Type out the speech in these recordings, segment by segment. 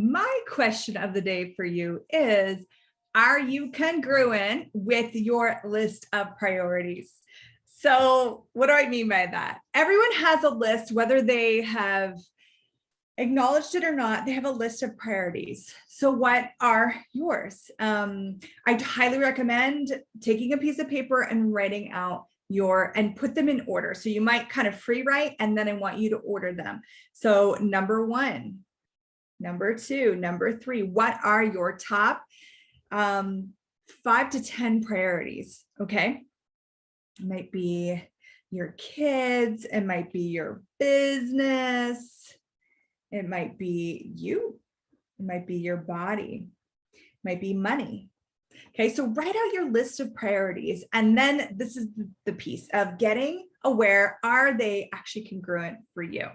My question of the day for you is, are you congruent with your list of priorities? So what do I mean by that? Everyone has a list, whether they have acknowledged it or not, they have a list of priorities. So what are yours? I highly recommend taking a piece of paper and writing out and put them in order. So you might kind of free write, and then I want you to order them. So number 1, number 2, number 3, what are your top 5 to 10 priorities? Okay. It might be your kids. It might be your business. It might be you. It might be your body. It might be money. Okay, so write out your list of priorities. And then this is the piece of getting aware. Are they actually congruent for you?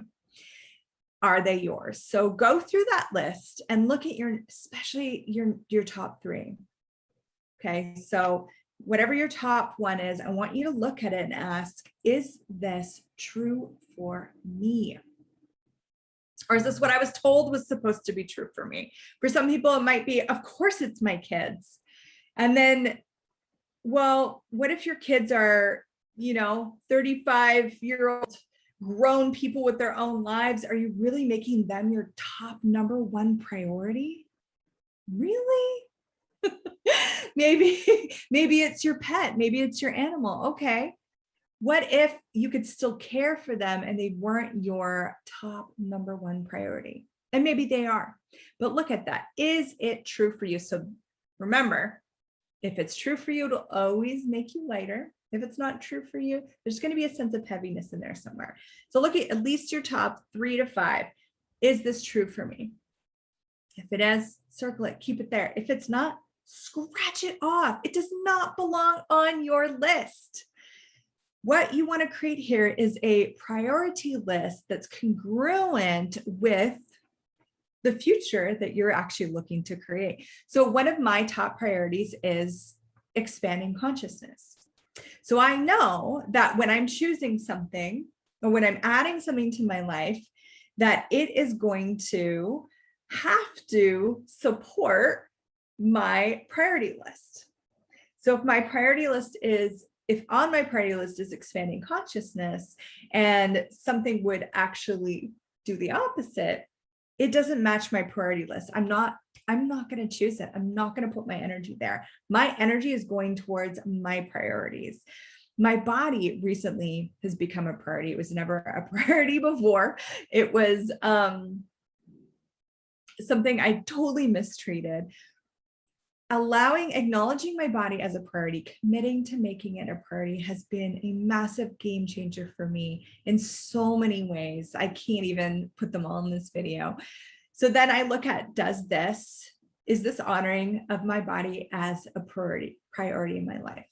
Are they yours? So go through that list and look at especially your top 3. Okay, so whatever your top 1 is, I want you to look at it and ask, is this true for me? Or is this what I was told was supposed to be true for me? For some people, it might be, of course, it's my kids. And then, well, what if your kids are, 35-year-old grown people with their own lives? Are you really making them your top number 1 priority? Really? Maybe it's your pet. Maybe it's your animal. Okay. What if you could still care for them and they weren't your top number 1 priority? And maybe they are, but look at that. Is it true for you? So remember, if it's true for you, it'll always make you lighter. If it's not true for you, there's going to be a sense of heaviness in there somewhere. So look at least your top 3 to 5. Is this true for me? If it is, circle it, keep it there. If it's not, scratch it off. It does not belong on your list. What you want to create here is a priority list that's congruent with the future that you're actually looking to create. So one of my top priorities is expanding consciousness. So I know that when I'm choosing something or when I'm adding something to my life, that it is going to have to support my priority list. So if on my priority list is expanding consciousness and something would actually do the opposite, it doesn't match my priority list. I'm not going to choose it. I'm not going to put my energy there. My energy is going towards my priorities. My body recently has become a priority. It was never a priority before. It was something I totally mistreated. Acknowledging my body as a priority, committing to making it a priority has been a massive game changer for me in so many ways. I can't even put them all in this video. So then I look at, is this honoring of my body as a priority in my life?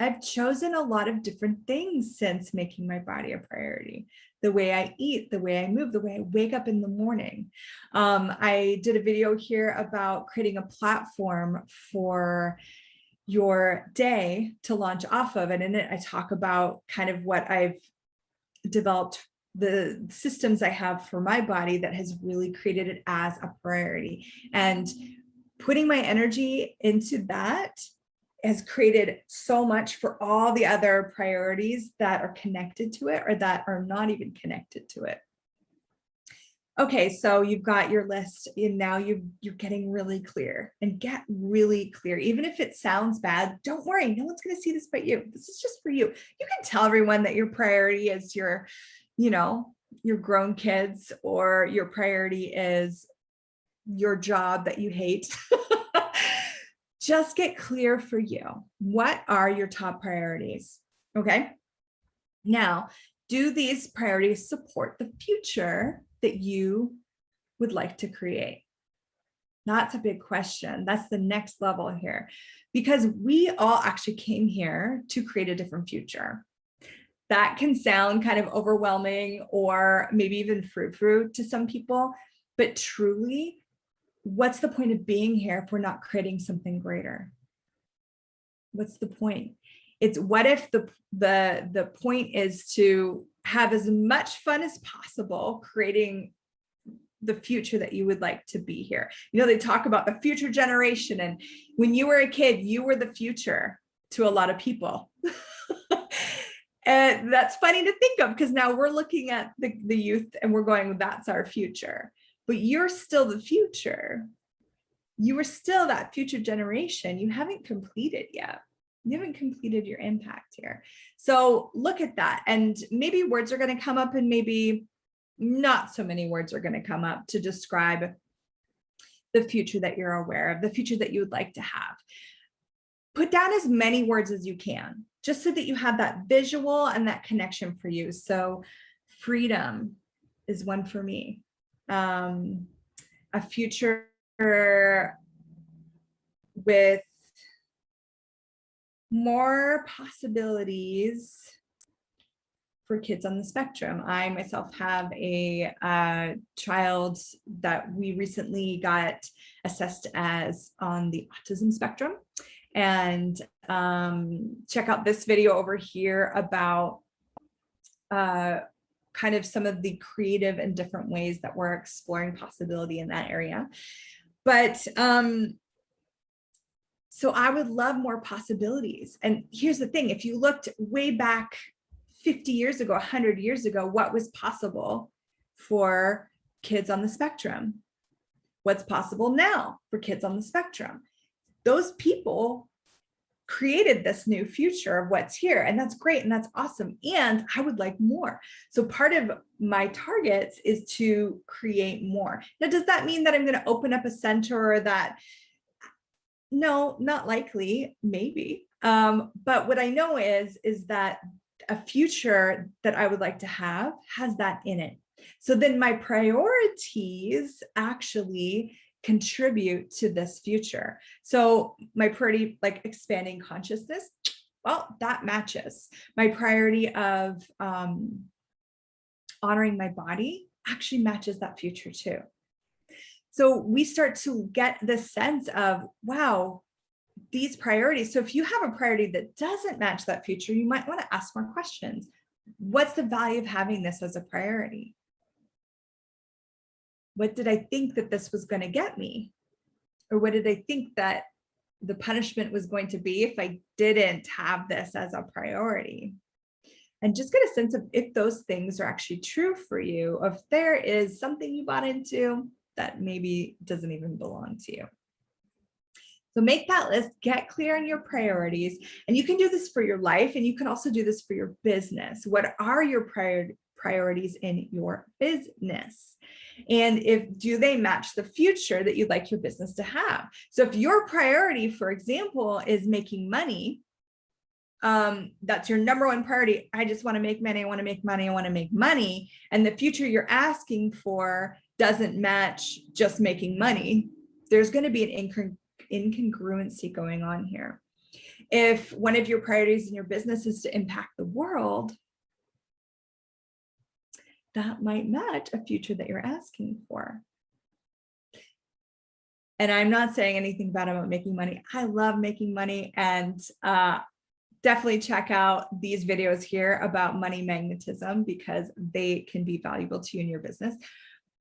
I've chosen a lot of different things since making my body a priority. The way I eat, the way I move, the way I wake up in the morning. I did a video here about creating a platform for your day to launch off of. And in it, I talk about kind of what I've developed, the systems I have for my body that has really created it as a priority. And putting my energy into that has created so much for all the other priorities that are connected to it or that are not even connected to it. Okay, so you've got your list and now you're getting really clear, and get really clear. Even if it sounds bad, don't worry. No one's going to see this but you. This is just for you. You can tell everyone that your priority is your grown kids, or your priority is your job that you hate. Just get clear for you. What are your top priorities? Okay. Now, do these priorities support the future that you would like to create? That's a big question. That's the next level here, because we all actually came here to create a different future. That can sound kind of overwhelming or maybe even frou-frou to some people, but truly, what's the point of being here if we're not creating something greater? What's the point? It's what if the point is to have as much fun as possible creating the future that you would like to be here. You know, they talk about the future generation, and when you were a kid, you were the future to a lot of people. And that's funny to think of, because now we're looking at the youth and we're going, that's our future. But you're still the future. You are still that future generation. You haven't completed yet. You haven't completed your impact here. So look at that. And maybe words are going to come up, and maybe not so many words are going to come up to describe the future that you're aware of, the future that you would like to have. Put down as many words as you can, just so that you have that visual and that connection for you. So freedom is one for me. A future with more possibilities for kids on the spectrum. I myself have a child that we recently got assessed as on the autism spectrum. And check out this video over here about kind of some of the creative and different ways that we're exploring possibility in that area. But so I would love more possibilities. And here's the thing, if you looked way back 50 years ago, 100 years ago, what was possible for kids on the spectrum? What's possible now for kids on the spectrum? Those people created this new future of what's here, and that's great and that's awesome, and I would like more. So part of my targets is to create more. Now, does that mean that I'm going to open up a center, or that? No, not likely, maybe. But what I know is that a future that I would like to have has that in it. So then my priorities actually contribute to this future. So my priority, like expanding consciousness, well, that matches. My priority of honoring my body actually matches that future too. So we start to get the sense of, wow, these priorities. So if you have a priority that doesn't match that future, you might want to ask more questions. What's the value of having this as a priority? What did I think that this was going to get me? Or what did I think that the punishment was going to be if I didn't have this as a priority? And just get a sense of if those things are actually true for you, or if there is something you bought into that maybe doesn't even belong to you. So make that list, get clear on your priorities, and you can do this for your life, and you can also do this for your business. What are your priorities in your business? And do they match the future that you'd like your business to have? So if your priority, for example, is making money, that's your number one priority. I just want to make money. I want to make money. I want to make money. And the future you're asking for doesn't match just making money. There's going to be an incongruency going on here. If one of your priorities in your business is to impact the world, that might match a future that you're asking for. And I'm not saying anything bad about making money. I love making money, and definitely check out these videos here about money magnetism, because they can be valuable to you in your business.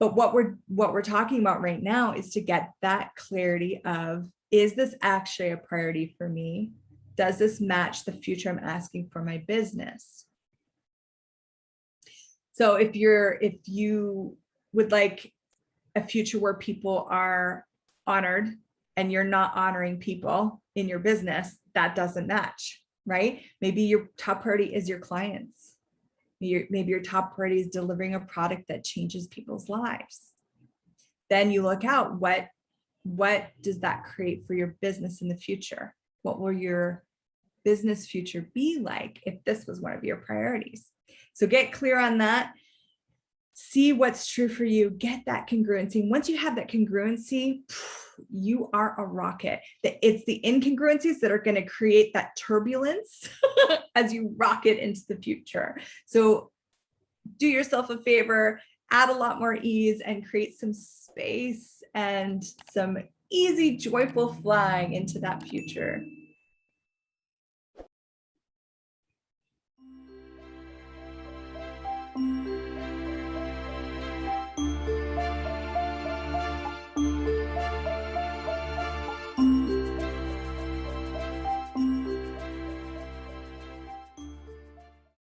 But what we're talking about right now is to get that clarity of, is this actually a priority for me? Does this match the future I'm asking for my business? So if you would like a future where people are honored and you're not honoring people in your business, that doesn't match, right? Maybe your top priority is your clients. Maybe your top priority is delivering a product that changes people's lives. Then you look out, what does that create for your business in the future? What will your business future be like if this was one of your priorities? So get clear on that. See what's true for you. Get that congruency. Once you have that congruency, you are a rocket. It's the incongruencies that are going to create that turbulence as you rocket into the future. So do yourself a favor, add a lot more ease, and create some space and some easy, joyful flying into that future.